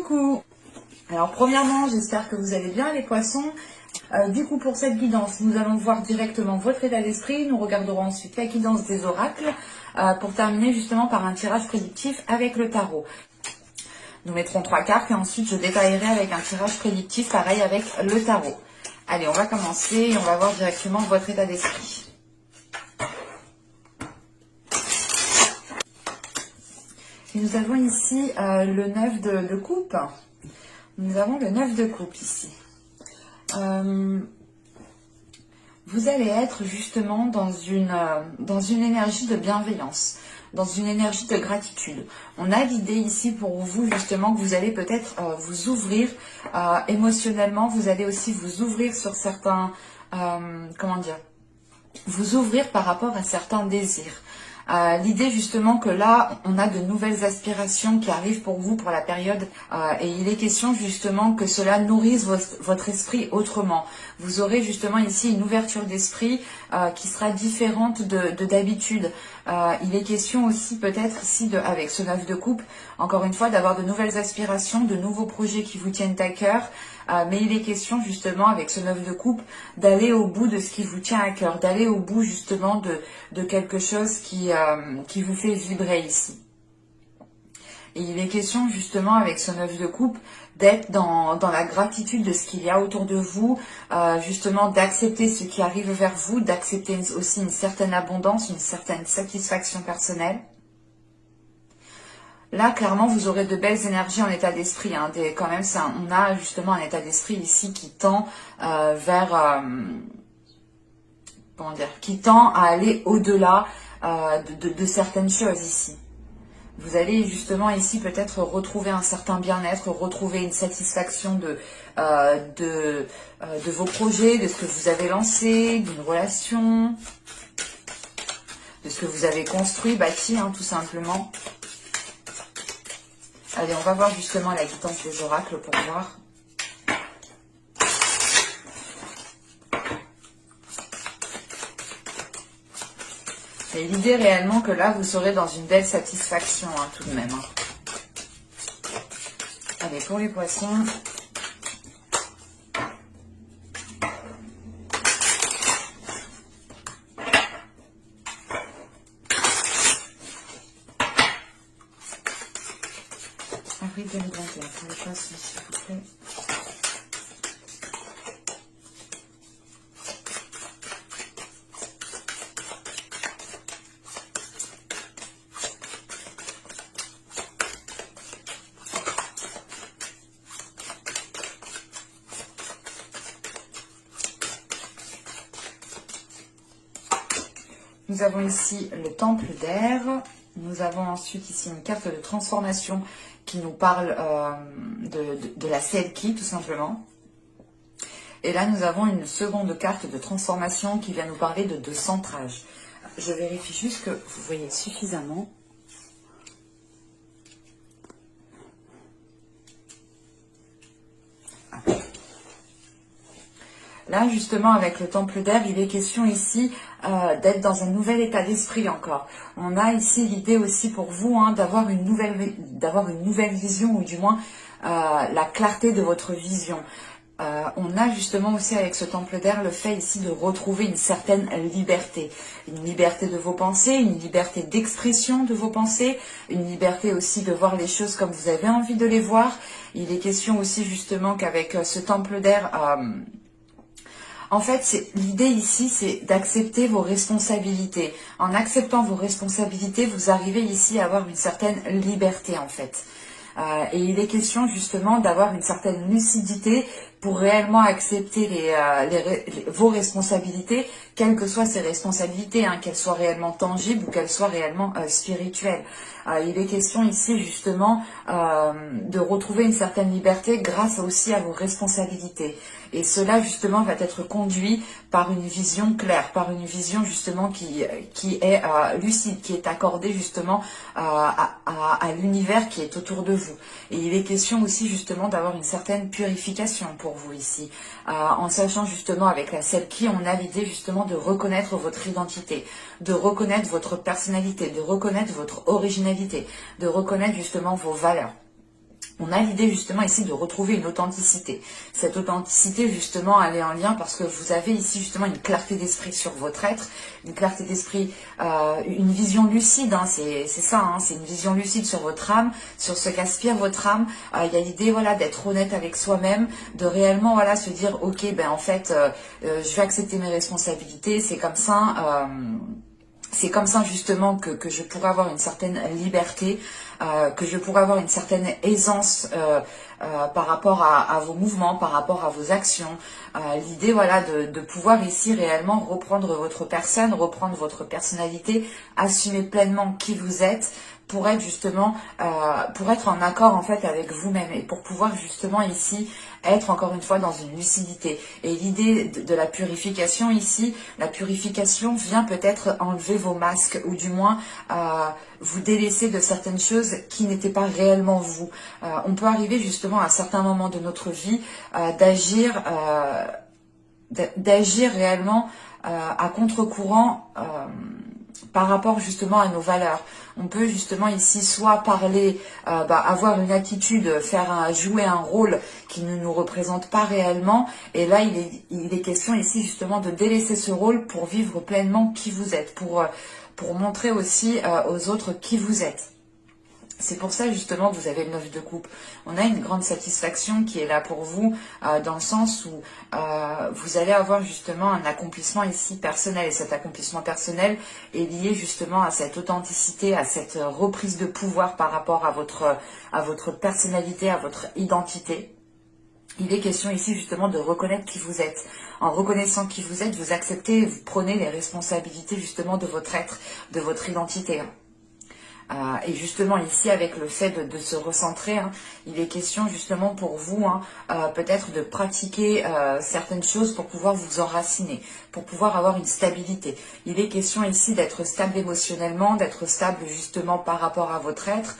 Coucou. Alors premièrement, j'espère que vous allez bien les poissons. Du coup, pour cette guidance, nous allons voir directement votre état d'esprit. Nous regarderons ensuite la guidance des oracles pour terminer justement par un tirage prédictif avec le tarot. Nous mettrons 3 cartes et ensuite je détaillerai avec un tirage prédictif pareil avec le tarot. Allez, on va commencer et on va voir directement votre état d'esprit. Et nous avons ici le 9 de coupe. Nous avons le 9 de coupe ici. Vous allez être justement dans une énergie de bienveillance, dans une énergie de gratitude. On a l'idée ici pour vous justement que vous allez peut-être vous ouvrir émotionnellement, vous allez aussi vous ouvrir sur certains, vous ouvrir par rapport à certains désirs. L'idée justement que là, on a de nouvelles aspirations qui arrivent pour vous pour la période et il est question justement que cela nourrisse votre esprit autrement. Vous aurez justement ici une ouverture d'esprit qui sera différente de d'habitude. Il est question aussi peut-être ici, avec ce 9 de coupe, encore une fois, d'avoir de nouvelles aspirations, de nouveaux projets qui vous tiennent à cœur. Mais il est question justement avec ce 9 de coupe d'aller au bout de ce qui vous tient à cœur, d'aller au bout justement de quelque chose qui vous fait vibrer ici. Et il est question justement avec ce 9 de coupe d'être dans la gratitude de ce qu'il y a autour de vous, justement d'accepter ce qui arrive vers vous, d'accepter aussi une certaine abondance, une certaine satisfaction personnelle. Là, clairement, vous aurez de belles énergies en état d'esprit. Hein, quand même, on a justement un état d'esprit ici qui tend vers... qui tend à aller au-delà de certaines choses ici. Vous allez justement ici peut-être retrouver un certain bien-être, retrouver une satisfaction de vos projets, de ce que vous avez lancé, d'une relation, de ce que vous avez construit, bâti, hein, tout simplement. Allez, on va voir justement la guidance des oracles pour voir. Et l'idée réellement que là, vous serez dans une belle satisfaction, hein, tout de même. Hein. Allez, pour les poissons. Avril 2021, pour les poissons, s'il vous plaît. Nous avons ici le temple d'air. Nous avons ensuite ici une carte de transformation qui nous parle de la Selkie, tout simplement. Et là, nous avons une seconde carte de transformation qui vient nous parler de centrage. Je vérifie juste que vous voyez suffisamment. Là, justement, avec le temple d'air, il est question ici d'être dans un nouvel état d'esprit encore. On a ici l'idée aussi pour vous hein, d'avoir une nouvelle vision, ou du moins la clarté de votre vision. On a justement aussi avec ce temple d'air le fait ici de retrouver une certaine liberté. Une liberté de vos pensées, une liberté d'expression de vos pensées, une liberté aussi de voir les choses comme vous avez envie de les voir. Il est question aussi justement qu'avec ce temple d'air... en fait, l'idée ici, c'est d'accepter vos responsabilités. En acceptant vos responsabilités, vous arrivez ici à avoir une certaine liberté, en fait. Et il est question justement d'avoir une certaine lucidité pour réellement accepter vos responsabilités, quelles que soient ces responsabilités, hein, qu'elles soient réellement tangibles ou qu'elles soient réellement spirituelles. Il est question ici justement de retrouver une certaine liberté grâce aussi à vos responsabilités. Et cela justement va être conduit par une vision claire, par une vision justement qui est lucide, qui est accordée justement à l'univers qui est autour de vous. Et il est question aussi justement d'avoir une certaine purification pour vous ici, en sachant justement avec la Selkie, on a l'idée justement de reconnaître votre identité, de reconnaître votre personnalité, de reconnaître votre originalité, de reconnaître justement vos valeurs. On a l'idée justement ici de retrouver une authenticité. Cette authenticité justement elle est en lien parce que vous avez ici justement une clarté d'esprit sur votre être, une clarté d'esprit, une vision lucide, hein, c'est ça, hein, c'est une vision lucide sur votre âme, sur ce qu'aspire votre âme. Il y a l'idée voilà d'être honnête avec soi-même, de réellement voilà se dire ok ben en fait je vais accepter mes responsabilités, c'est comme ça. C'est comme ça justement que je pourrais avoir une certaine liberté, que je pourrais avoir une certaine aisance par rapport à vos mouvements, par rapport à vos actions. L'idée voilà de pouvoir ici réellement reprendre votre personne, reprendre votre personnalité, assumer pleinement qui vous êtes, pour être justement, pour être en accord en fait avec vous-même et pour pouvoir justement ici être encore une fois dans une lucidité. Et l'idée de la purification ici, la purification vient peut-être enlever vos masques ou du moins vous délaisser de certaines choses qui n'étaient pas réellement vous. On peut arriver justement à certains moments de notre vie d'agir réellement à contre-courant par rapport justement à nos valeurs. On peut justement ici soit parler, avoir une attitude, jouer un rôle qui ne nous représente pas réellement. Et là, il est question ici justement de délaisser ce rôle pour vivre pleinement qui vous êtes, pour montrer aussi aux autres qui vous êtes. C'est pour ça justement que vous avez le 9 de coupe. On a une grande satisfaction qui est là pour vous, dans le sens où vous allez avoir justement un accomplissement ici personnel. Et cet accomplissement personnel est lié justement à cette authenticité, à cette reprise de pouvoir par rapport à votre personnalité, à votre identité. Il est question ici justement de reconnaître qui vous êtes. En reconnaissant qui vous êtes, vous acceptez, vous prenez les responsabilités justement de votre être, de votre identité. Et justement ici avec le fait de se recentrer, hein, il est question justement pour vous peut-être de pratiquer certaines choses pour pouvoir vous enraciner, pour pouvoir avoir une stabilité. Il est question ici d'être stable émotionnellement, d'être stable justement par rapport à votre être.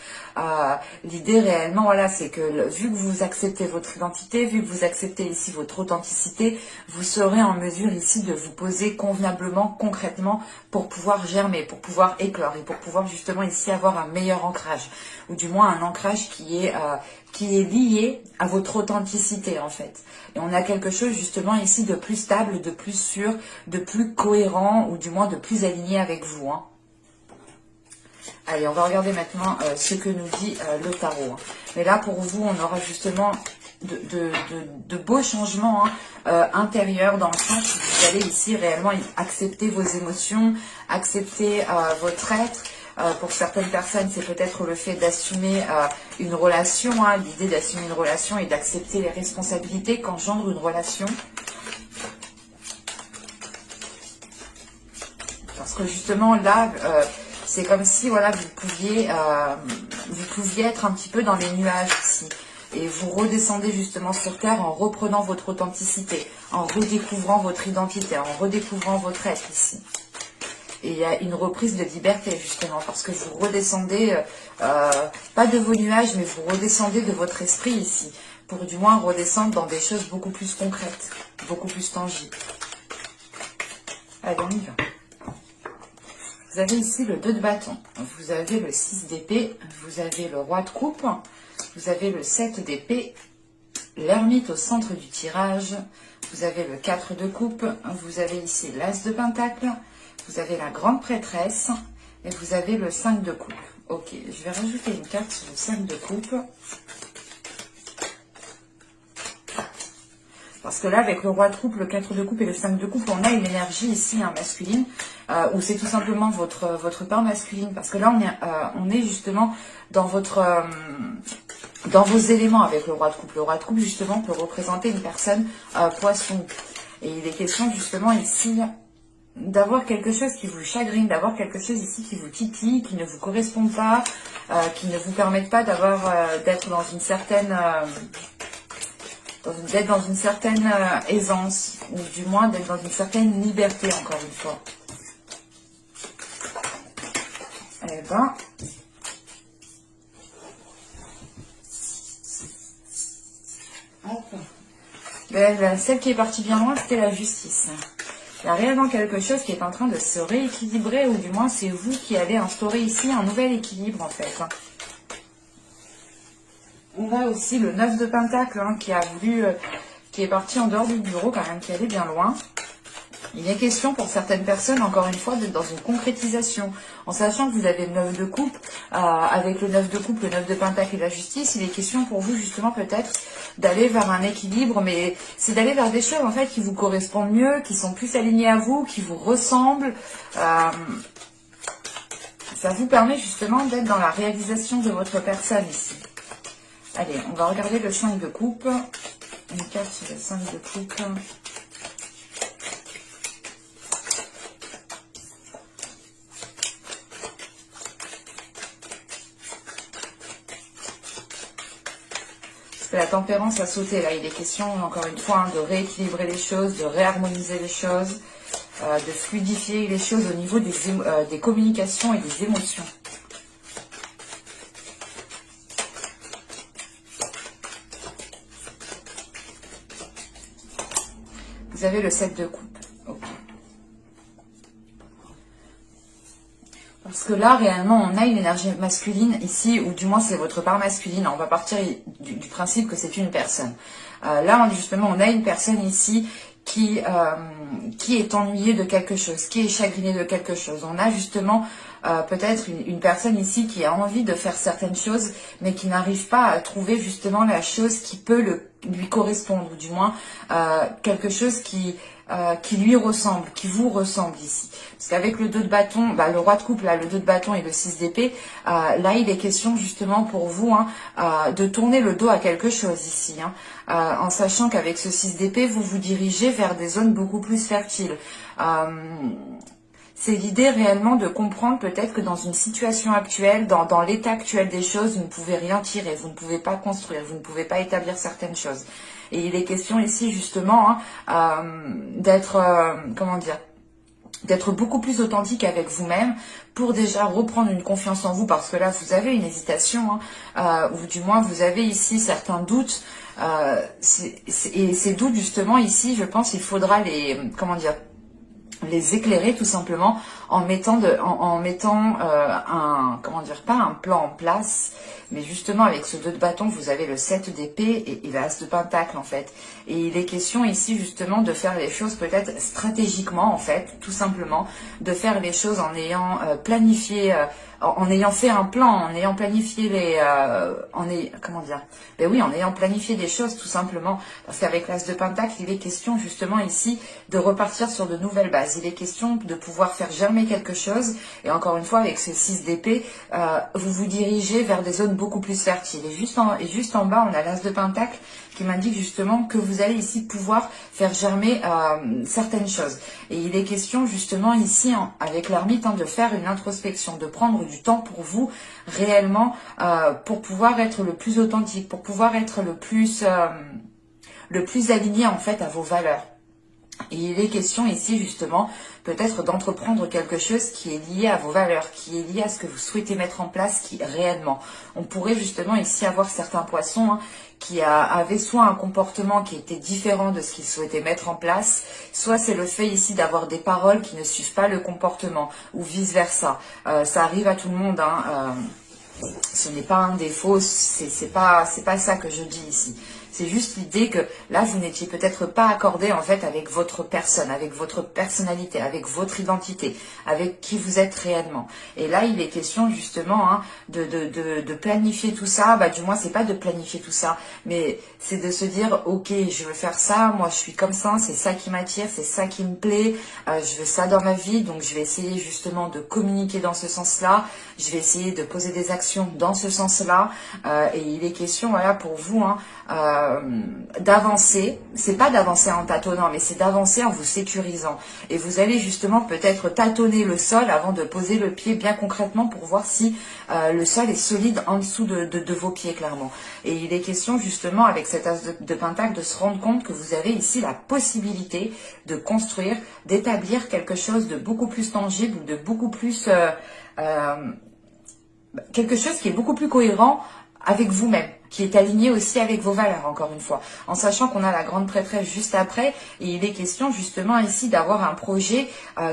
L'idée réellement voilà c'est que vu que vous acceptez votre identité, vu que vous acceptez ici votre authenticité, vous serez en mesure ici de vous poser convenablement, concrètement pour pouvoir germer, pour pouvoir éclore et pour pouvoir justement ici avoir un meilleur ancrage, ou du moins un ancrage qui est lié à votre authenticité en fait. Et on a quelque chose justement ici de plus stable, de plus sûr, de plus cohérent, ou du moins de plus aligné avec vous. Hein. Allez, on va regarder maintenant ce que nous dit le tarot. Mais là, pour vous, on aura justement de beaux changements intérieurs, dans le sens où vous allez ici réellement accepter vos émotions, accepter votre être. Pour certaines personnes, c'est peut-être le fait d'assumer une relation, l'idée d'assumer une relation et d'accepter les responsabilités qu'engendre une relation. Parce que justement, là, c'est comme si voilà, vous pouviez être un petit peu dans les nuages ici. Et vous redescendez justement sur Terre en reprenant votre authenticité, en redécouvrant votre identité, en redécouvrant votre être ici. Et il y a une reprise de liberté justement, parce que vous redescendez, pas de vos nuages, mais vous redescendez de votre esprit ici, pour du moins redescendre dans des choses beaucoup plus concrètes, beaucoup plus tangibles. Allez, on y va. Vous avez ici le 2 de bâton, vous avez le 6 d'épée, vous avez le roi de coupe, vous avez le 7 d'épée, l'ermite au centre du tirage, vous avez le 4 de coupe, vous avez ici l'as de pentacle, vous avez la grande prêtresse et vous avez le 5 de coupe. Ok, je vais rajouter une carte sur le 5 de coupe. Parce que là, avec le roi de coupe, le 4 de coupe et le 5 de coupe, on a une énergie ici masculine, où c'est tout simplement votre part masculine. Parce que là, on est justement dans vos éléments avec le roi de coupe. Le roi de coupe, justement, peut représenter une personne poisson. Et il est question, justement, ici d'avoir quelque chose qui vous chagrine, d'avoir quelque chose ici qui vous titille, qui ne vous correspond pas, qui ne vous permettent pas d'être dans une certaine... d'être dans une certaine aisance, ou du moins d'être dans une certaine liberté, encore une fois. Eh ben, hop. Celle qui est partie bien loin, c'était la justice. Il y a réellement quelque chose qui est en train de se rééquilibrer, ou du moins c'est vous qui avez instauré ici un nouvel équilibre en fait. on a aussi le 9 de Pentacle hein, qui a voulu, qui est parti en dehors du bureau quand même, qui allait bien loin. Il est question pour certaines personnes, encore une fois, d'être dans une concrétisation. En sachant que vous avez le 9 de coupe, avec le 9 de coupe, le 9 de Pentacle et la justice, il est question pour vous justement peut-être d'aller vers un équilibre, mais c'est d'aller vers des choses en fait qui vous correspondent mieux, qui sont plus alignées à vous, qui vous ressemblent. Ça vous permet justement d'être dans la réalisation de votre personne ici. Allez, on va regarder le 5 de coupe. Une carte sur le 5 de coupe. La tempérance a sauté là, il est question encore une fois hein, de rééquilibrer les choses, de réharmoniser les choses, de fluidifier les choses au niveau des communications et des émotions. Vous avez le 7 de coupe. Ok. Parce que là, réellement, on a une énergie masculine ici, ou du moins c'est votre part masculine. On va partir du principe que c'est une personne. Là, justement, on a une personne ici qui est ennuyée de quelque chose, qui est chagrinée de quelque chose. On a justement peut-être une personne ici qui a envie de faire certaines choses, mais qui n'arrive pas à trouver justement la chose qui peut lui correspondre, ou du moins quelque chose qui lui ressemble, qui vous ressemble ici. Parce qu'avec le 2 de bâton, le roi de coupe, là, le 2 de bâton et le 6 d'épée, là, il est question justement pour vous de tourner le dos à quelque chose ici. En sachant qu'avec ce 6 d'épée, vous vous dirigez vers des zones beaucoup plus fertiles. C'est l'idée réellement de comprendre peut-être que dans une situation actuelle, dans l'état actuel des choses, vous ne pouvez rien tirer, vous ne pouvez pas construire, vous ne pouvez pas établir certaines choses. Et il est question ici justement d'être, comment dire, d'être beaucoup plus authentique avec vous-même pour déjà reprendre une confiance en vous, parce que là vous avez une hésitation, ou du moins vous avez ici certains doutes, et ces doutes justement ici, je pense il faudra les éclairer tout simplement en mettant comment dire, pas un plan en place, mais justement avec ce 2 de bâton, vous avez le 7 d'épée et l'as de pentacle en fait. Et il est question ici justement de faire les choses peut-être stratégiquement en fait, tout simplement, de faire les choses en ayant planifié, en ayant fait un plan, en ayant planifié en ayant planifié des choses tout simplement, parce qu'avec l'as de pentacle, il est question justement ici de repartir sur de nouvelles bases. Il est question de pouvoir faire germer quelque chose, et encore une fois avec ce 6 d'épée, vous vous dirigez vers des zones beaucoup plus fertiles. Et juste en bas, on a l'as de pentacle qui m'indique justement que vous allez ici pouvoir faire germer certaines choses. Et il est question justement ici, avec l'ermite, de faire une introspection, de prendre du temps pour vous réellement, pour pouvoir être le plus authentique, pour pouvoir être le plus aligné en fait à vos valeurs. Et il est question ici justement peut-être d'entreprendre quelque chose qui est lié à vos valeurs, qui est lié à ce que vous souhaitez mettre en place, qui réellement. On pourrait justement ici avoir certains poissons qui avaient soit un comportement qui était différent de ce qu'ils souhaitaient mettre en place, soit c'est le fait ici d'avoir des paroles qui ne suivent pas le comportement, ou vice versa. Ça arrive à tout le monde, ce n'est pas un défaut, c'est pas ça que je dis ici. C'est juste l'idée que là, vous n'étiez peut-être pas accordé en fait avec votre personne, avec votre personnalité, avec votre identité, avec qui vous êtes réellement. Et là, il est question justement de planifier tout ça. Du moins, c'est pas de planifier tout ça, mais c'est de se dire, ok, je veux faire ça, moi je suis comme ça, c'est ça qui m'attire, c'est ça qui me plaît, je veux ça dans ma vie, donc je vais essayer justement de communiquer dans ce sens-là, je vais essayer de poser des actions dans ce sens-là, et il est question, voilà, pour vous, d'avancer, c'est pas d'avancer en tâtonnant, mais c'est d'avancer en vous sécurisant. Et vous allez justement peut-être tâtonner le sol avant de poser le pied bien concrètement pour voir si le sol est solide en dessous de vos pieds clairement. Et il est question justement avec cet as de pentacle de se rendre compte que vous avez ici la possibilité de construire, d'établir quelque chose de beaucoup plus tangible, de beaucoup plus quelque chose qui est beaucoup plus cohérent avec vous-même, qui est aligné aussi avec vos valeurs, encore une fois. En sachant qu'on a la grande prêtresse juste après, et il est question justement ici d'avoir un projet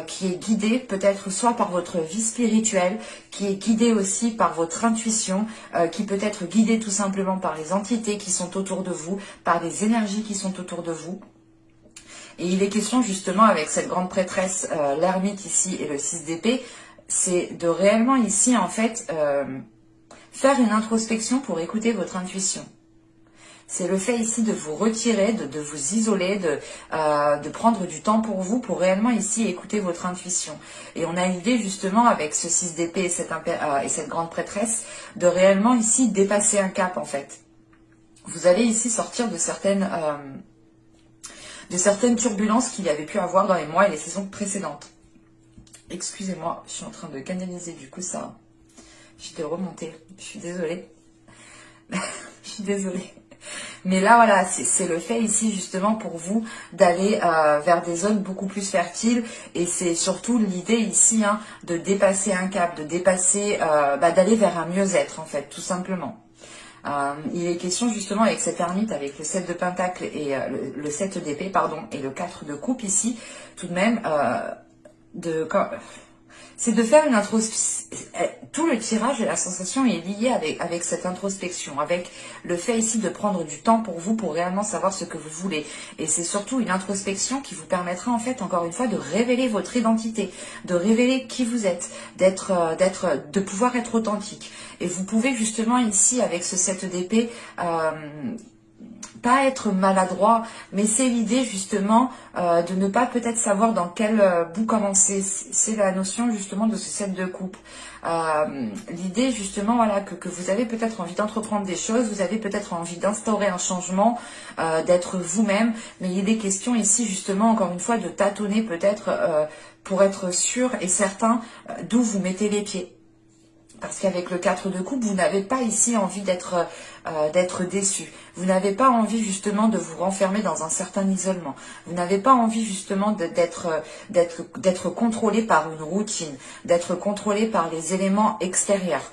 qui est guidé peut-être soit par votre vie spirituelle, qui est guidé aussi par votre intuition, qui peut être guidé tout simplement par les entités qui sont autour de vous, par les énergies qui sont autour de vous. Et il est question justement avec cette grande prêtresse, l'ermite ici et le 6 d'épée, c'est de réellement ici en fait... faire une introspection pour écouter votre intuition. C'est le fait ici de vous retirer, de vous isoler, de prendre du temps pour vous, pour réellement ici écouter votre intuition. Et on a l'idée justement avec ce 6 d'épée et cette grande prêtresse, de réellement ici dépasser un cap en fait. Vous allez ici sortir de certaines turbulences qu'il y avait pu avoir dans les mois et les saisons précédentes. Excusez-moi, je suis en train de canaliser du coup ça. J'étais remontée, je suis désolée. Je suis désolée. Mais là, voilà, c'est le fait ici justement pour vous d'aller vers des zones beaucoup plus fertiles. Et c'est surtout l'idée ici de dépasser un cap, de dépasser, d'aller vers un mieux-être en fait, tout simplement. Il est question justement avec cette ermite, avec le 7 de pentacle et le 7 d'épée, pardon, et le 4 de coupe ici, tout de même, c'est de faire une introspection. Tout le tirage et la sensation est lié avec cette introspection, avec le fait ici de prendre du temps pour vous, pour réellement savoir ce que vous voulez. Et c'est surtout une introspection qui vous permettra en fait, encore une fois, de révéler votre identité, de révéler qui vous êtes, de pouvoir être authentique. Et vous pouvez justement ici, avec ce 7 d'épée, pas être maladroit, mais c'est l'idée justement de ne pas peut-être savoir dans quel bout commencer. C'est la notion justement de ce 7 de coupe. L'idée justement voilà que vous avez peut-être envie d'entreprendre des choses, vous avez peut-être envie d'instaurer un changement, d'être vous-même, mais il est question ici justement encore une fois de tâtonner peut-être pour être sûr et certain d'où vous mettez les pieds. Parce qu'avec le 4 de coupe, vous n'avez pas ici envie d'être déçu. Vous n'avez pas envie justement de vous renfermer dans un certain isolement. Vous n'avez pas envie justement d'être contrôlé par une routine, d'être contrôlé par les éléments extérieurs.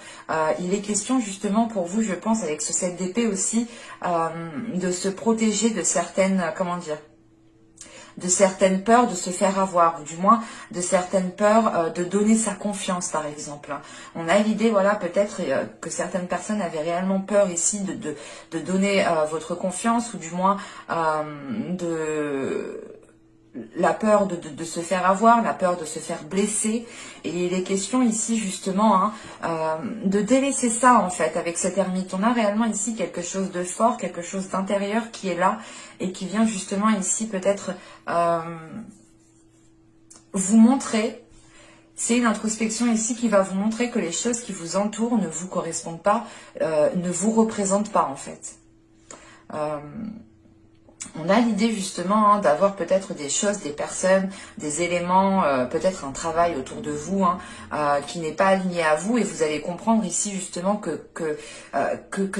Il est question justement pour vous, je pense, avec ce 7 d'épée aussi, de se protéger de certaines, de certaines peurs de se faire avoir, ou du moins de certaines peurs de donner sa confiance, par exemple. On a l'idée, voilà, peut-être que certaines personnes avaient réellement peur ici de donner votre confiance, ou du moins la peur de se faire avoir, la peur de se faire blesser. Et il est question ici justement de délaisser ça en fait avec cette ermite. On a réellement ici quelque chose de fort, quelque chose d'intérieur qui est là et qui vient justement ici peut-être vous montrer. C'est une introspection ici qui va vous montrer que les choses qui vous entourent ne vous correspondent pas, ne vous représentent pas en fait. On a l'idée justement d'avoir peut-être des choses, des personnes, des éléments, peut-être un travail autour de vous qui n'est pas aligné à vous, et vous allez comprendre ici justement que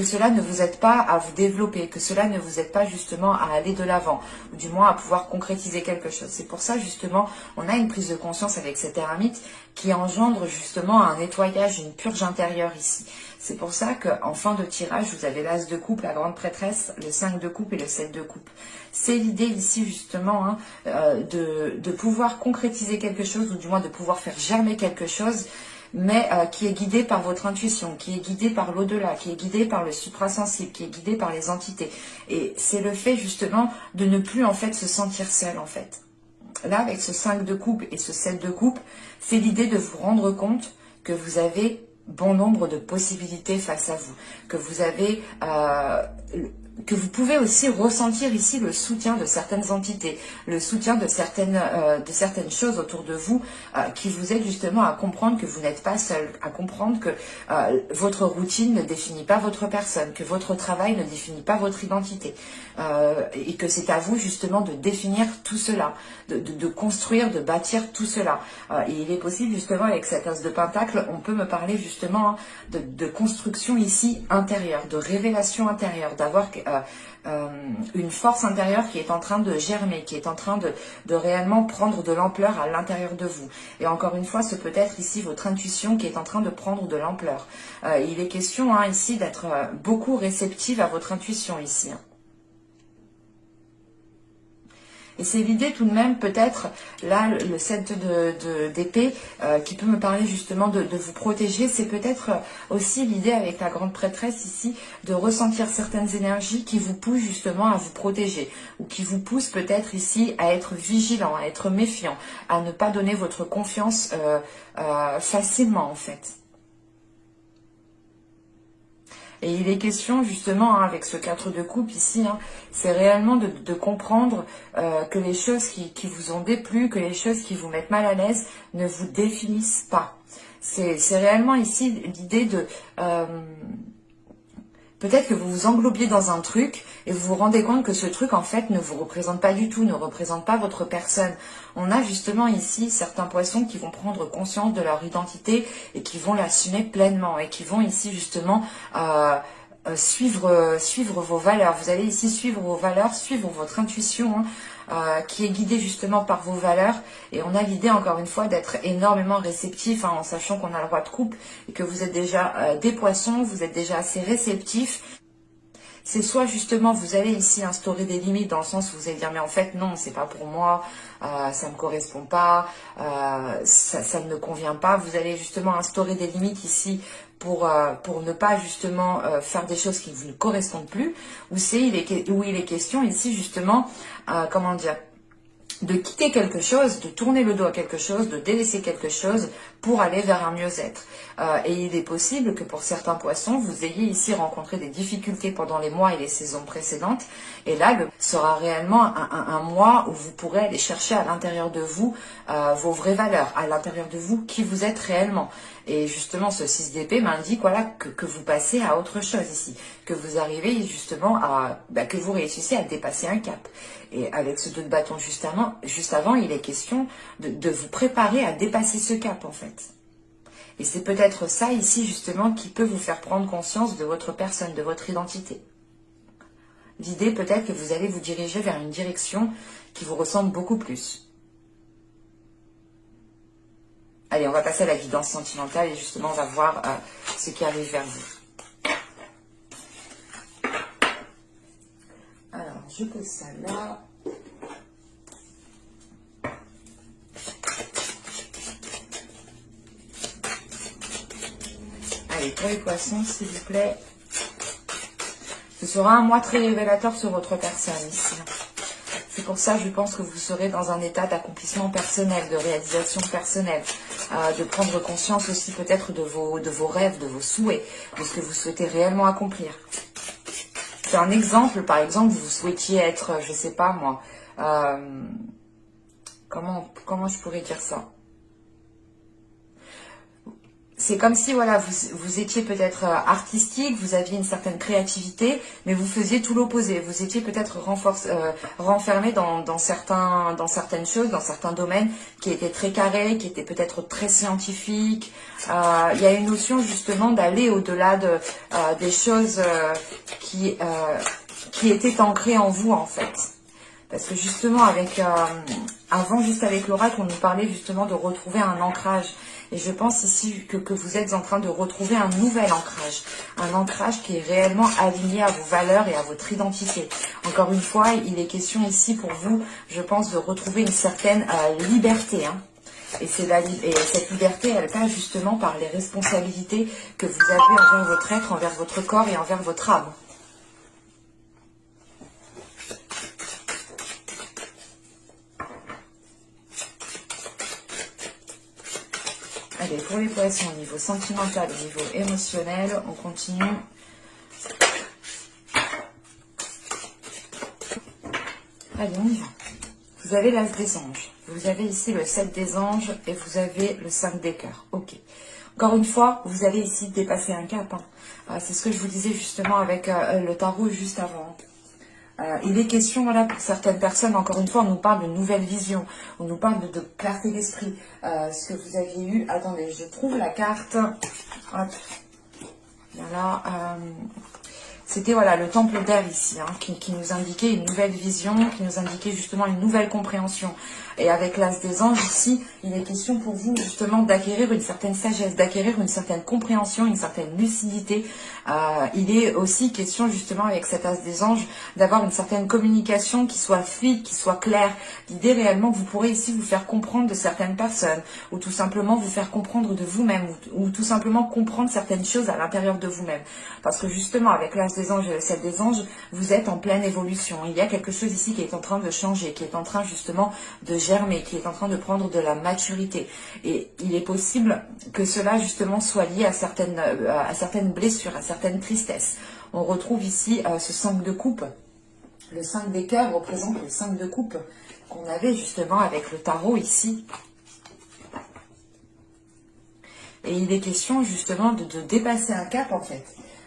cela ne vous aide pas à vous développer, que cela ne vous aide pas justement à aller de l'avant, ou du moins à pouvoir concrétiser quelque chose. C'est pour ça justement on a une prise de conscience avec cette ermite qui engendre justement un nettoyage, une purge intérieure ici. C'est pour ça qu'en fin de tirage, vous avez l'As de coupe, la grande prêtresse, le 5 de coupe et le 7 de coupe. C'est l'idée ici justement de pouvoir concrétiser quelque chose, ou du moins de pouvoir faire germer quelque chose, mais qui est guidé par votre intuition, qui est guidé par l'au-delà, qui est guidé par le suprasensible, qui est guidé par les entités. Et c'est le fait justement de ne plus en fait se sentir seul en fait. Là, avec ce 5 de coupe et ce 7 de coupe, c'est l'idée de vous rendre compte que vous avez bon nombre de possibilités face à vous, que vous avez que vous pouvez aussi ressentir ici le soutien de certaines entités, le soutien de certaines choses autour de vous qui vous aident justement à comprendre que vous n'êtes pas seul, à comprendre que votre routine ne définit pas votre personne, que votre travail ne définit pas votre identité, et que c'est à vous justement de définir tout cela, de construire, de bâtir tout cela. Et il est possible justement avec cet as de pentacle, on peut me parler justement de construction ici intérieure, de révélation intérieure, d'avoir avec une force intérieure qui est en train de germer, qui est en train de réellement prendre de l'ampleur à l'intérieur de vous. Et encore une fois, ce peut être ici votre intuition qui est en train de prendre de l'ampleur. Il est question ici d'être beaucoup réceptive à votre intuition ici. Et c'est l'idée tout de même, peut-être, là, le 7 d'épée, qui peut me parler justement de vous protéger, c'est peut-être aussi l'idée avec la grande prêtresse ici, de ressentir certaines énergies qui vous poussent justement à vous protéger, ou qui vous poussent peut-être ici à être vigilant, à être méfiant, à ne pas donner votre confiance facilement en fait. Et il est question justement avec ce 4 de coupe ici, c'est réellement de comprendre que les choses qui vous ont déplu, que les choses qui vous mettent mal à l'aise ne vous définissent pas. C'est réellement ici l'idée de... peut-être que vous vous englobiez dans un truc et vous vous rendez compte que ce truc en fait ne vous représente pas du tout, ne représente pas votre personne. On a justement ici certains poissons qui vont prendre conscience de leur identité et qui vont l'assumer pleinement et qui vont ici justement suivre vos valeurs. Vous allez ici suivre vos valeurs, suivre votre intuition qui est guidée justement par vos valeurs. Et on a l'idée encore une fois d'être énormément réceptif en sachant qu'on a le roi de coupe et que vous êtes déjà des poissons, vous êtes déjà assez réceptifs. C'est soit justement vous allez ici instaurer des limites dans le sens où vous allez dire mais en fait non c'est pas pour moi, ça me correspond pas, ça ne me convient pas. Vous allez justement instaurer des limites ici pour ne pas justement faire des choses qui vous ne correspondent plus. Ou il est question ici justement comment dire, de quitter quelque chose, de tourner le dos à quelque chose, de délaisser quelque chose pour aller vers un mieux-être. Et il est possible que pour certains poissons, vous ayez ici rencontré des difficultés pendant les mois et les saisons précédentes. Et là, sera réellement un mois où vous pourrez aller chercher à l'intérieur de vous vos vraies valeurs, à l'intérieur de vous qui vous êtes réellement. Et justement, ce 6 d'épée m'indique voilà, que vous passez à autre chose ici, que vous arrivez justement que vous réussissez à dépasser un cap. Et avec ce 2 de bâton juste avant, il est question de vous préparer à dépasser ce cap en fait. Et c'est peut-être ça ici justement qui peut vous faire prendre conscience de votre personne, de votre identité. L'idée peut-être que vous allez vous diriger vers une direction qui vous ressemble beaucoup plus. Allez, on va passer à la guidance sentimentale et justement on va voir ce qui arrive vers vous. Alors, je pose ça là. Allez, pour les poissons, s'il vous plaît. Ce sera un mois très révélateur sur votre personne ici. C'est pour ça, je pense que vous serez dans un état d'accomplissement personnel, de réalisation personnelle, de prendre conscience aussi peut-être de vos rêves, de vos souhaits, de ce que vous souhaitez réellement accomplir. C'est un exemple, par exemple, vous souhaitiez être, je sais pas moi, comment je pourrais dire ça? C'est comme si voilà, vous étiez peut-être artistique, vous aviez une certaine créativité, mais vous faisiez tout l'opposé. Vous étiez peut-être renfermé dans certaines choses, dans certains domaines qui étaient très carrés, qui étaient peut-être très scientifiques. Il y a une notion justement d'aller au-delà des choses qui étaient ancrées en vous en fait. Parce que justement, juste avec l'oracle, on nous parlait justement de retrouver un ancrage. Et je pense ici que vous êtes en train de retrouver un nouvel ancrage. Un ancrage qui est réellement aligné à vos valeurs et à votre identité. Encore une fois, il est question ici pour vous, je pense, de retrouver une certaine liberté. Et cette liberté, elle passe justement par les responsabilités que vous avez envers votre être, envers votre corps et envers votre âme. Allez, pour les poissons, au niveau sentimental, au niveau émotionnel, on continue. Allez, on y va. Vous avez l'as des anges. Vous avez ici le 7 des anges et vous avez le 5 des cœurs. Ok. Encore une fois, vous allez ici dépasser un cap. C'est ce que je vous disais justement avec le tarot juste avant. Il est question, voilà, pour certaines personnes, encore une fois, on nous parle de nouvelle vision, on nous parle de clarté d'esprit. Ce que vous aviez eu, attendez, je trouve la carte. Hop. Voilà. C'était voilà le temple d'air ici, hein, qui nous indiquait une nouvelle vision, qui nous indiquait justement une nouvelle compréhension. Et avec l'as des anges ici, il est question pour vous justement d'acquérir une certaine sagesse, d'acquérir une certaine compréhension, une certaine lucidité. Il est aussi question justement avec cet as des anges d'avoir une certaine communication qui soit fluide, qui soit claire. L'idée réellement que vous pourrez ici vous faire comprendre de certaines personnes, ou tout simplement vous faire comprendre de vous-même, ou tout simplement comprendre certaines choses à l'intérieur de vous-même. Parce que justement avec l'as des anges et le 7 des anges, vous êtes en pleine évolution. Il y a quelque chose ici qui est en train de changer, qui est en train justement de germer, qui est en train de prendre de la maturité. Et il est possible que cela justement soit lié à certaines blessures, à certaines tristesses. On retrouve ici ce 5 de coupe. Le 5 des cœurs représente le 5 de coupe qu'on avait justement avec le tarot ici. Et il est question justement de dépasser un cap en fait.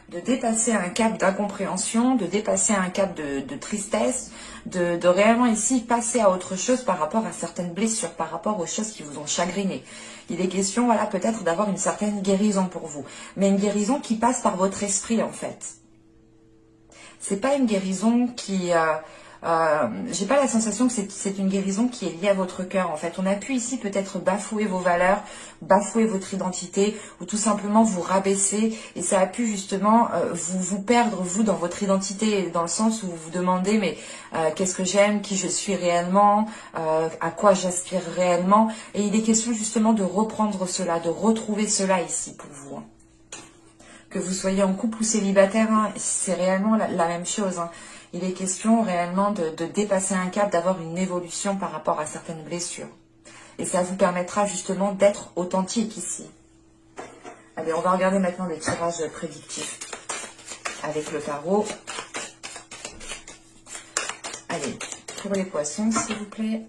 De dépasser un cap d'incompréhension, de dépasser un cap de tristesse, de réellement ici passer à autre chose par rapport à certaines blessures, par rapport aux choses qui vous ont chagriné. Il est question, voilà, peut-être d'avoir une certaine guérison pour vous, mais une guérison qui passe par votre esprit en fait. C'est pas une guérison qui... j'ai pas la sensation que c'est une guérison qui est liée à votre cœur en fait. On a pu ici peut-être bafouer vos valeurs, bafouer votre identité ou tout simplement vous rabaisser et ça a pu justement vous perdre vous dans votre identité dans le sens où vous vous demandez mais qu'est-ce que j'aime, qui je suis réellement, à quoi j'aspire réellement et il est question justement de reprendre cela, de retrouver cela ici pour vous. Hein. Que vous soyez en couple ou célibataire, hein, c'est réellement la même chose. Hein. Il est question réellement de dépasser un cap, d'avoir une évolution par rapport à certaines blessures. Et ça vous permettra justement d'être authentique ici. Allez, on va regarder maintenant les tirages prédictifs avec le tarot. Allez, pour les poissons, s'il vous plaît.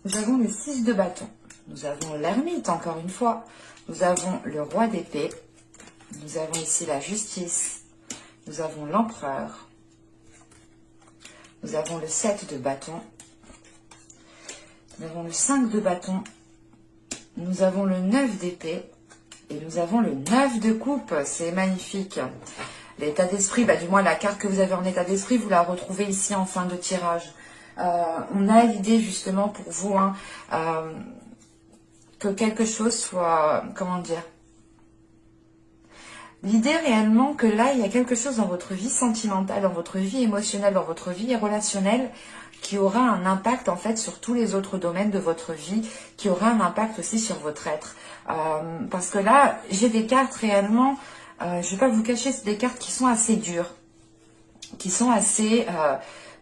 Nous avons le 6 de bâton. Nous avons l'ermite, encore une fois. Nous avons le roi d'épée. Nous avons ici la justice. Nous avons l'empereur. Nous avons le 7 de bâton. Nous avons le 5 de bâton. Nous avons le 9 d'épée. Et nous avons le 9 de coupe. C'est magnifique. L'état d'esprit, du moins la carte que vous avez en état d'esprit, vous la retrouvez ici en fin de tirage. On a l'idée justement pour vous hein, que quelque chose soit, comment dire, l'idée réellement que là il y a quelque chose dans votre vie sentimentale, dans votre vie émotionnelle, dans votre vie relationnelle qui aura un impact en fait sur tous les autres domaines de votre vie, qui aura un impact aussi sur votre être. Parce que là j'ai des cartes réellement, je ne vais pas vous cacher, c'est des cartes qui sont assez dures, qui sont assez...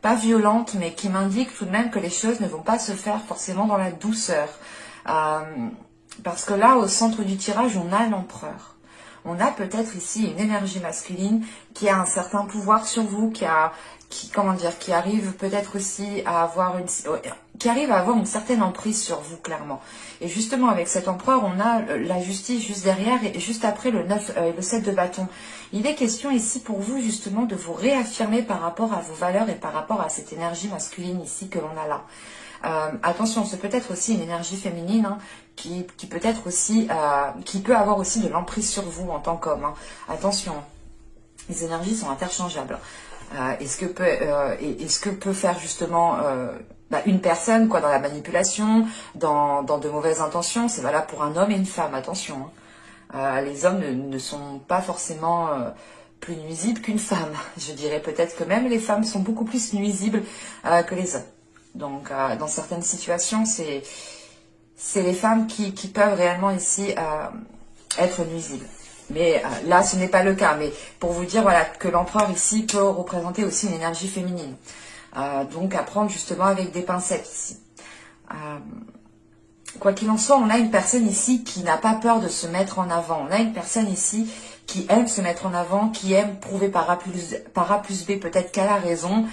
pas violente, mais qui m'indique tout de même que les choses ne vont pas se faire forcément dans la douceur. Parce que là, au centre du tirage, on a l'empereur. On a peut-être ici une énergie masculine qui a un certain pouvoir sur vous, qui arrive peut-être aussi à avoir une certaine emprise sur vous, clairement. Et justement, avec cet empereur, on a la justice juste derrière et juste après le 7 de bâton. Il est question ici pour vous, justement, de vous réaffirmer par rapport à vos valeurs et par rapport à cette énergie masculine ici que l'on a là. Attention, c'est peut-être aussi une énergie féminine hein, qui peut être aussi, qui peut avoir aussi de l'emprise sur vous en tant qu'homme. Hein. Attention, les énergies sont interchangeables. Et ce que peut faire justement une personne quoi dans la manipulation, dans de mauvaises intentions, c'est valable pour un homme et une femme, attention. Hein. Les hommes ne sont pas forcément plus nuisibles qu'une femme. Je dirais peut-être que même les femmes sont beaucoup plus nuisibles que les hommes. Donc dans certaines situations, c'est les femmes qui peuvent réellement ici être nuisibles. Mais là, ce n'est pas le cas. Mais pour vous dire voilà, que l'empereur ici peut représenter aussi une énergie féminine. Donc à prendre justement avec des pincettes ici. Quoi qu'il en soit, on a une personne ici qui n'a pas peur de se mettre en avant. On a une personne ici qui aime se mettre en avant, qui aime prouver par A plus B peut-être qu'elle a raison.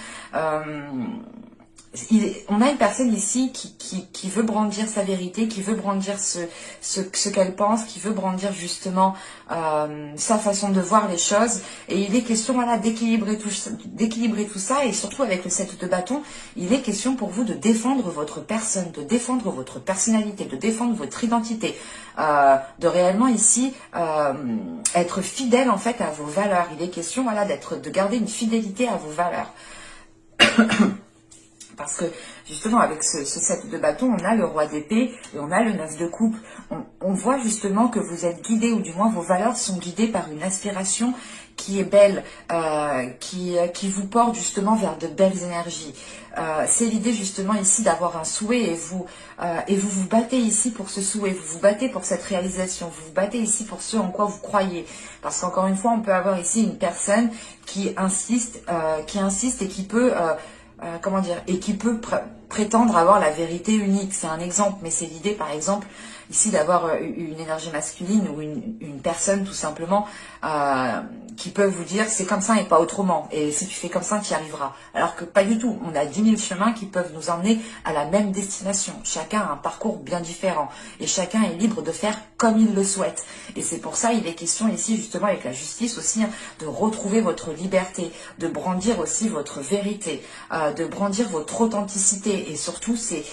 on a une personne ici qui veut brandir sa vérité, qui veut brandir ce qu'elle pense, qui veut brandir justement sa façon de voir les choses. Et il est question voilà, d'équilibrer tout ça. Et surtout avec le 7 de bâton, il est question pour vous de défendre votre personne, de défendre votre personnalité, de défendre votre identité. De réellement ici être fidèle en fait à vos valeurs. Il est question voilà, de garder une fidélité à vos valeurs. Parce que justement avec ce 7 de bâton, on a le roi d'épée et on a le 9 de coupe. On voit justement que vous êtes guidé, ou du moins vos valeurs sont guidées par une aspiration qui est belle, qui vous porte justement vers de belles énergies. C'est l'idée justement ici d'avoir un souhait et vous vous battez ici pour ce souhait, vous vous battez pour cette réalisation, vous vous battez ici pour ce en quoi vous croyez. Parce qu'encore une fois, on peut avoir ici une personne qui insiste et qui peut... comment dire, et qui peut prétendre avoir la vérité unique. C'est un exemple, mais c'est l'idée, par exemple, ici d'avoir une énergie masculine ou une personne tout simplement qui peut vous dire c'est comme ça et pas autrement. Et si tu fais comme ça, tu y arriveras. Alors que pas du tout. On a 10 000 chemins qui peuvent nous emmener à la même destination. Chacun a un parcours bien différent et chacun est libre de faire comme il le souhaite. Et c'est pour ça il est question ici justement avec la justice aussi de retrouver votre liberté, de brandir aussi votre vérité, de brandir votre authenticité. Et surtout c'est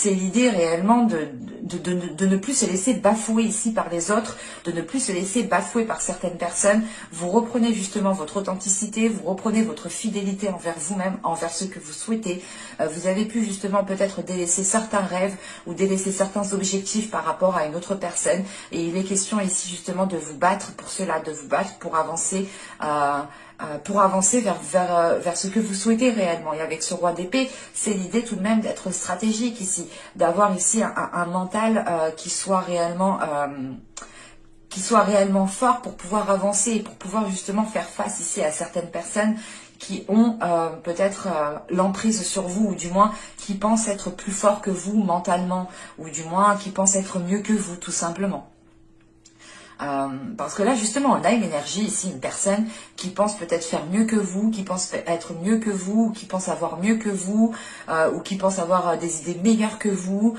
l'idée réellement de ne plus se laisser bafouer ici par les autres, de ne plus se laisser bafouer par certaines personnes. Vous reprenez justement votre authenticité, vous reprenez votre fidélité envers vous-même, envers ce que vous souhaitez. Vous avez pu justement peut-être délaisser certains rêves ou délaisser certains objectifs par rapport à une autre personne. Et il est question ici justement de vous battre pour cela, de vous battre pour avancer vers ce que vous souhaitez réellement. Et avec ce roi d'épée, c'est l'idée tout de même d'être stratégique ici, d'avoir ici un mental qui soit réellement fort pour pouvoir avancer, pour pouvoir justement faire face ici à certaines personnes qui ont peut-être l'emprise sur vous, ou du moins qui pensent être plus forts que vous mentalement, ou du moins qui pensent être mieux que vous tout simplement. Parce que là justement on a une énergie ici, une personne qui pense peut-être faire mieux que vous, qui pense être mieux que vous, qui pense avoir mieux que vous, ou qui pense avoir des idées meilleures que vous.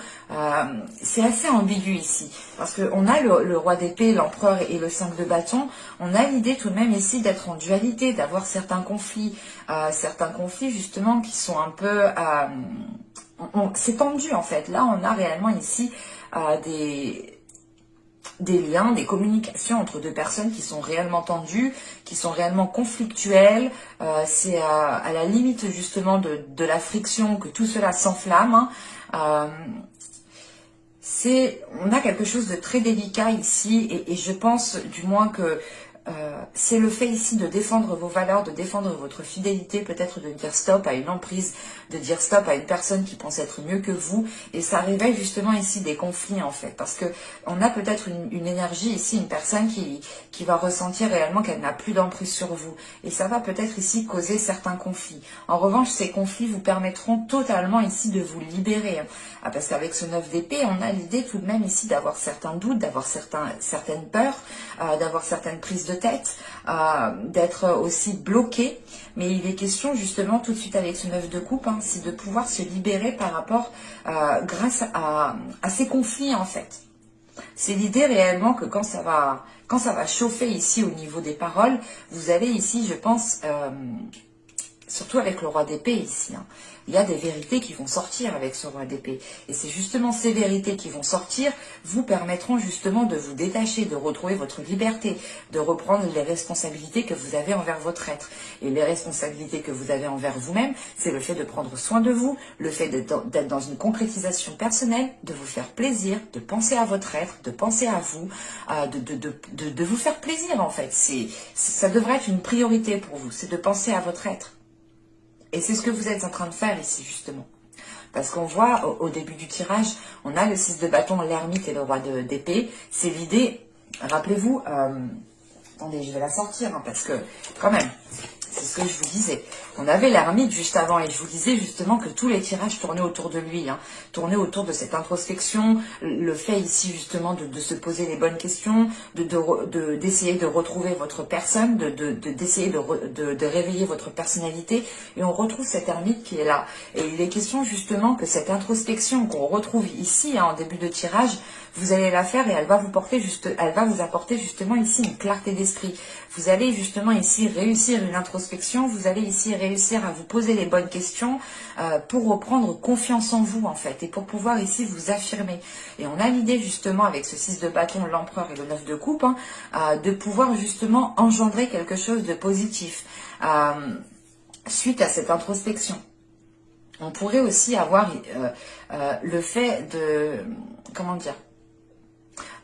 C'est assez ambigu ici, parce qu'on a le roi d'épée, l'empereur et le 5 de bâton. On a l'idée tout de même ici d'être en dualité, d'avoir certains conflits justement qui sont un peu... c'est tendu en fait. Là on a réellement ici des liens, des communications entre deux personnes qui sont réellement tendues, qui sont réellement conflictuelles. C'est à la limite justement de la friction que tout cela s'enflamme. On a quelque chose de très délicat ici et je pense du moins que c'est le fait ici de défendre vos valeurs, de défendre votre fidélité, peut-être de dire stop à une emprise, de dire stop à une personne qui pense être mieux que vous, et ça réveille justement ici des conflits en fait, parce que on a peut-être une énergie ici, une personne qui va ressentir réellement qu'elle n'a plus d'emprise sur vous, et ça va peut-être ici causer certains conflits. En revanche, ces conflits vous permettront totalement ici de vous libérer, parce qu'avec ce 9 d'épée, on a l'idée tout de même ici d'avoir certains doutes, d'avoir certaines peurs, d'avoir certaines prises de tête, d'être aussi bloqué, mais il est question justement tout de suite avec ce 9 de coupe, c'est de pouvoir se libérer par rapport grâce à ces conflits en fait. C'est l'idée réellement que quand ça va chauffer ici au niveau des paroles, vous allez ici, je pense, surtout avec le roi d'épée ici, il y a des vérités qui vont sortir avec ce roi d'épée. Et c'est justement ces vérités qui vont sortir vous permettront justement de vous détacher, de retrouver votre liberté, de reprendre les responsabilités que vous avez envers votre être. Et les responsabilités que vous avez envers vous-même, c'est le fait de prendre soin de vous, le fait d'être dans une concrétisation personnelle, de vous faire plaisir, de penser à votre être, de penser à vous, de vous faire plaisir en fait. Ça devrait être une priorité pour vous, c'est de penser à votre être. Et c'est ce que vous êtes en train de faire ici, justement. Parce qu'on voit, au début du tirage, on a le 6 de bâton, l'ermite et le roi d'épée. C'est l'idée, rappelez-vous, attendez, je vais la sortir, parce que, quand même, c'est ce que je vous disais. On avait l'ermite juste avant et je vous disais justement que tous les tirages tournaient autour de lui, hein, tournaient autour de cette introspection, le fait ici justement de se poser les bonnes questions, d'essayer de retrouver votre personne, d'essayer de réveiller votre personnalité, et on retrouve cet ermite qui est là. Et il est question justement que cette introspection qu'on retrouve ici, hein, en début de tirage, vous allez la faire et elle va vous apporter justement ici une clarté d'esprit. Vous allez justement ici réussir une introspection, vous allez ici réussir à vous poser les bonnes questions pour reprendre confiance en vous en fait et pour pouvoir ici vous affirmer. Et on a l'idée justement avec ce 6 de bâton, l'empereur et le 9 de coupe, hein, de pouvoir justement engendrer quelque chose de positif suite à cette introspection. On pourrait aussi avoir le fait de, comment dire,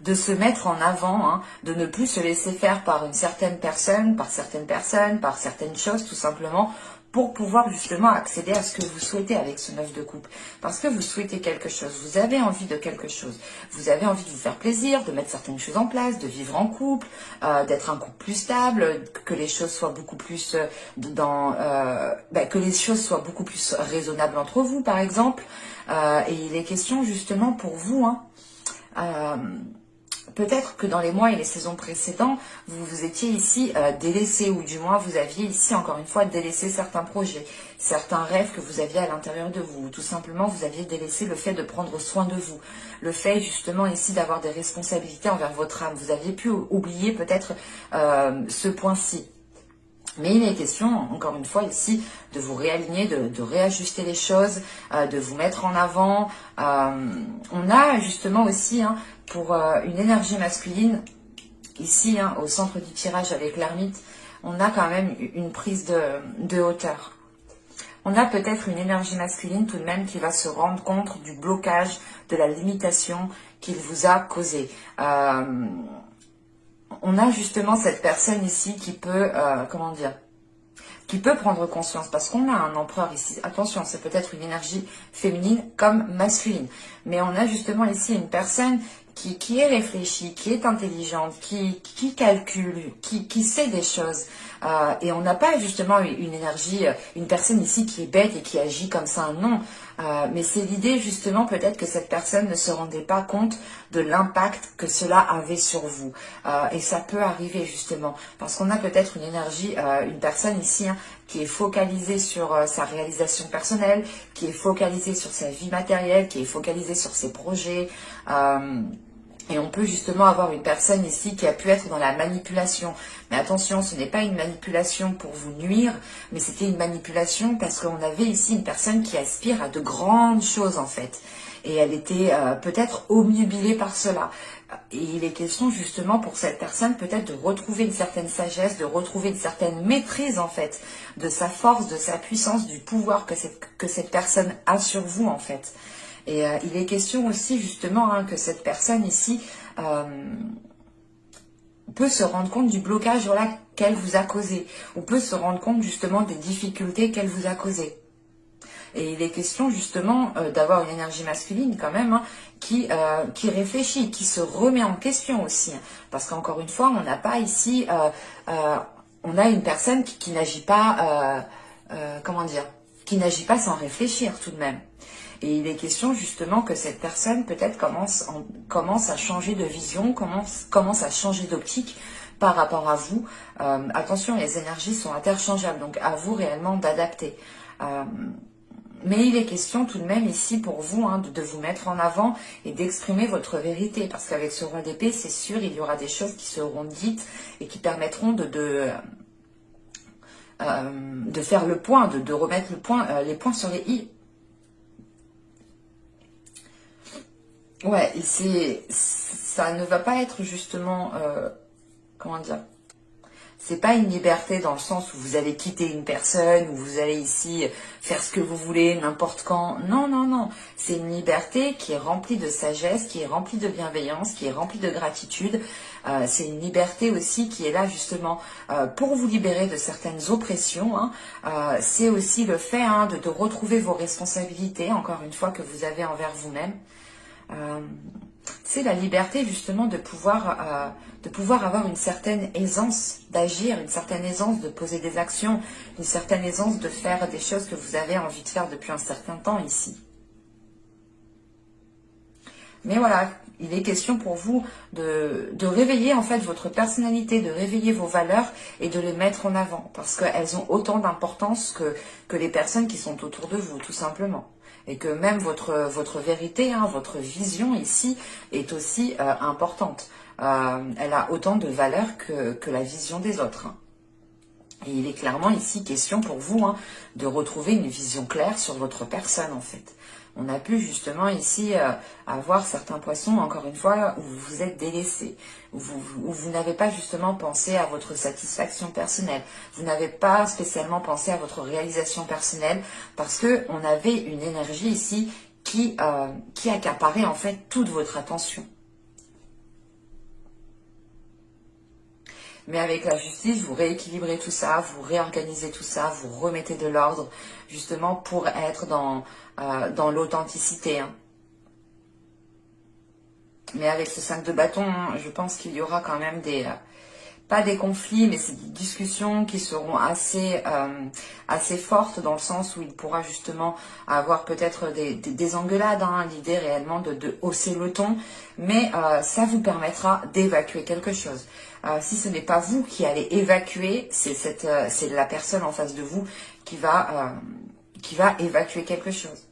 de se mettre en avant, hein, de ne plus se laisser faire par une certaine personne, par certaines choses tout simplement, pour pouvoir justement accéder à ce que vous souhaitez avec ce 9 de coupe. Parce que vous souhaitez quelque chose, vous avez envie de quelque chose, vous avez envie de vous faire plaisir, de mettre certaines choses en place, de vivre en couple, d'être un couple plus stable, que les choses soient beaucoup plus que les choses soient beaucoup plus raisonnables entre vous par exemple. Et il est question justement pour vous, hein, peut-être que dans les mois et les saisons précédents, vous étiez ici délaissé, ou du moins vous aviez ici encore une fois délaissé certains projets, certains rêves que vous aviez à l'intérieur de vous, ou tout simplement vous aviez délaissé le fait de prendre soin de vous, le fait justement ici d'avoir des responsabilités envers votre âme. Vous aviez pu oublier peut-être ce point-ci. Mais il est question, encore une fois, ici, de vous réaligner, de réajuster les choses, de vous mettre en avant. On a justement aussi, hein, pour une énergie masculine, ici, hein, au centre du tirage avec l'ermite, on a quand même une prise de hauteur. On a peut-être une énergie masculine tout de même qui va se rendre compte du blocage, de la limitation qu'il vous a causé. On a justement cette personne ici qui peut, qui peut prendre conscience, parce qu'on a un empereur ici. Attention, c'est peut-être une énergie féminine comme masculine, mais on a justement ici une personne qui est réfléchie, qui est intelligente, qui calcule, qui sait des choses. Et on n'a pas justement une énergie, une personne ici qui est bête et qui agit comme ça, non. Mais c'est l'idée justement peut-être que cette personne ne se rendait pas compte de l'impact que cela avait sur vous. Et ça peut arriver justement, parce qu'on a peut-être une énergie, une personne ici, hein, qui est focalisée sur sa réalisation personnelle, qui est focalisée sur sa vie matérielle, qui est focalisée sur ses projets. Et on peut justement avoir une personne ici qui a pu être dans la manipulation. Mais attention, ce n'est pas une manipulation pour vous nuire, mais c'était une manipulation parce qu'on avait ici une personne qui aspire à de grandes choses en fait. Et elle était peut-être obnubilée par cela. Et il est question justement pour cette personne peut-être de retrouver une certaine sagesse, de retrouver une certaine maîtrise en fait, de sa force, de sa puissance, du pouvoir que cette personne a sur vous en fait. Et il est question aussi justement, hein, que cette personne ici peut se rendre compte du blocage, voilà, qu'elle vous a causé, ou peut se rendre compte justement des difficultés qu'elle vous a causées. Et il est question justement d'avoir une énergie masculine quand même, hein, qui réfléchit, qui se remet en question aussi. Hein, parce qu'encore une fois, on n'a pas ici, on a une personne qui n'agit pas, qui n'agit pas sans réfléchir tout de même. Et il est question justement que cette personne peut-être commence à changer de vision, commence à changer d'optique par rapport à vous. Attention, les énergies sont interchangeables, donc à vous réellement d'adapter. Mais il est question tout de même ici pour vous, hein, de vous mettre en avant et d'exprimer votre vérité. Parce qu'avec ce roi d'épée, c'est sûr, il y aura des choses qui seront dites et qui permettront de faire le point, de remettre les points sur les i. Ouais, ça ne va pas être justement, comment dire, c'est pas une liberté dans le sens où vous allez quitter une personne, où vous allez ici faire ce que vous voulez, n'importe quand. Non, non, non. C'est une liberté qui est remplie de sagesse, qui est remplie de bienveillance, qui est remplie de gratitude. C'est une liberté aussi qui est là justement pour vous libérer de certaines oppressions. Hein. C'est aussi le fait, hein, de retrouver vos responsabilités, encore une fois, que vous avez envers vous-même. c'est la liberté justement de pouvoir avoir une certaine aisance d'agir, une certaine aisance de poser des actions, une certaine aisance de faire des choses que vous avez envie de faire depuis un certain temps ici. Mais voilà, il est question pour vous de réveiller en fait votre personnalité, de réveiller vos valeurs et de les mettre en avant. Parce qu'elles ont autant d'importance que les personnes qui sont autour de vous, tout simplement. Et que même votre vérité, hein, votre vision ici est aussi importante. Elle a autant de valeur que la vision des autres. Hein. Et il est clairement ici question pour vous hein, de retrouver une vision claire sur votre personne en fait. On a pu justement ici avoir certains poissons, encore une fois, où vous vous êtes délaissés, où vous n'avez pas justement pensé à votre satisfaction personnelle, vous n'avez pas spécialement pensé à votre réalisation personnelle, parce que on avait une énergie ici qui accaparait en fait toute votre attention. Mais avec la justice, vous rééquilibrez tout ça, vous réorganisez tout ça, vous remettez de l'ordre, justement pour être dans l'authenticité. Hein. Mais avec ce 5 de bâton, hein, je pense qu'il y aura quand même pas des conflits, mais c'est des discussions qui seront assez fortes dans le sens où il pourra justement avoir peut-être des engueulades, hein, l'idée réellement de hausser le ton, mais ça vous permettra d'évacuer quelque chose. Si ce n'est pas vous qui allez évacuer, c'est la personne en face de vous qui va évacuer quelque chose.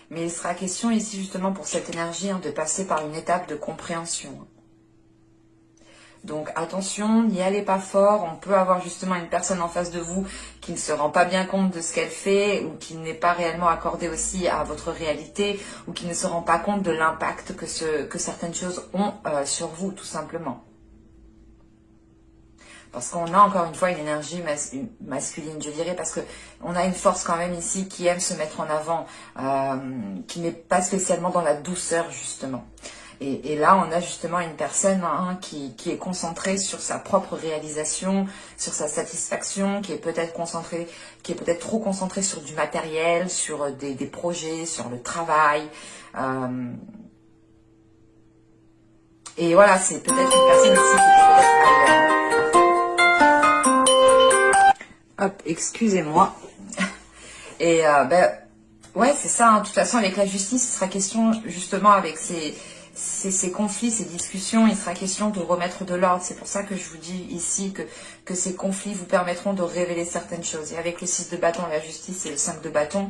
Mais il sera question ici justement pour cette énergie hein, de passer par une étape de compréhension. Donc attention, n'y allez pas fort, on peut avoir justement une personne en face de vous qui ne se rend pas bien compte de ce qu'elle fait ou qui n'est pas réellement accordée aussi à votre réalité ou qui ne se rend pas compte de l'impact que certaines choses ont sur vous tout simplement. Parce qu'on a encore une fois une énergie masculine, je dirais, parce qu'on a une force quand même ici qui aime se mettre en avant, qui n'est pas spécialement dans la douceur justement. Et là, on a justement une personne hein, qui est concentrée sur sa propre réalisation, sur sa satisfaction, qui est peut-être trop concentrée sur du matériel, sur des projets, sur le travail. Et voilà, c'est peut-être une personne ici qui peut être hop, excusez-moi. Et ouais, c'est ça. Hein. De toute façon, avec la justice, ce sera question justement avec ces conflits, ces discussions, il sera question de remettre de l'ordre. C'est pour ça que je vous dis ici que ces conflits vous permettront de révéler certaines choses. Et avec le 6 de bâton, la justice et le 5 de bâton,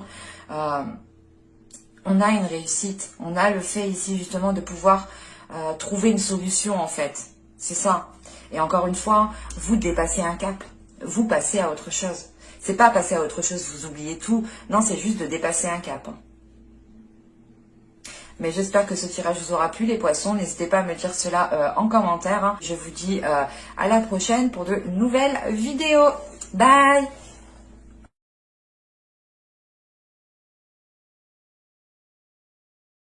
on a une réussite. On a le fait ici justement de pouvoir trouver une solution en fait. C'est ça. Et encore une fois, vous dépassez un cap. Vous passez à autre chose. C'est pas passer à autre chose, vous oubliez tout. Non, c'est juste de dépasser un cap. Mais j'espère que ce tirage vous aura plu les poissons. N'hésitez pas à me dire cela en commentaire. Hein. Je vous dis à la prochaine pour de nouvelles vidéos. Bye!